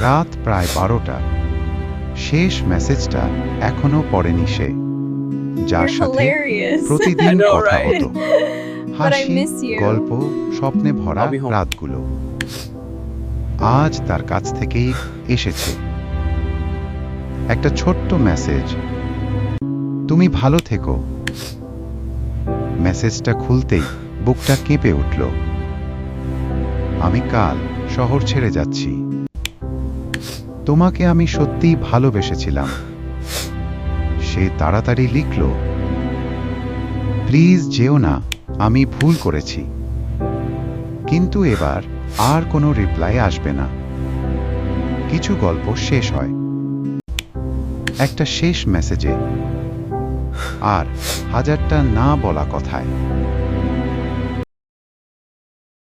রাত প্রায় 12টা। শেষ মেসেজটা এখনো পড়েনি সে, যার You're সাথে hilarious. প্রতিদিন I know, কথা right? হতো। But I হাসি, miss you. গল্প, স্বপ্নে ভরা I'll be home. রাতগুলো আজ তার কাছ থেকেই এসেছে একটা ছোট্ট মেসেজ, তুমি ভালো থেকো। মেসেজটা খুলতেই বুকটা কেঁপে উঠল। আমি কাল শহর ছেড়ে যাচ্ছি। তোমাকে আমি সত্যিই ভালোবেসেছিলাম। সে তাড়াতাড়ি লিখল, প্লিজ যেও না, আমি ভুল করেছি। কিন্তু এবার আর কোনো রিপ্লাই আসবে না। কিছু গল্প শেষ হয় একটা শেষ মেসেজে, আর হাজারটা না বলা কথায়।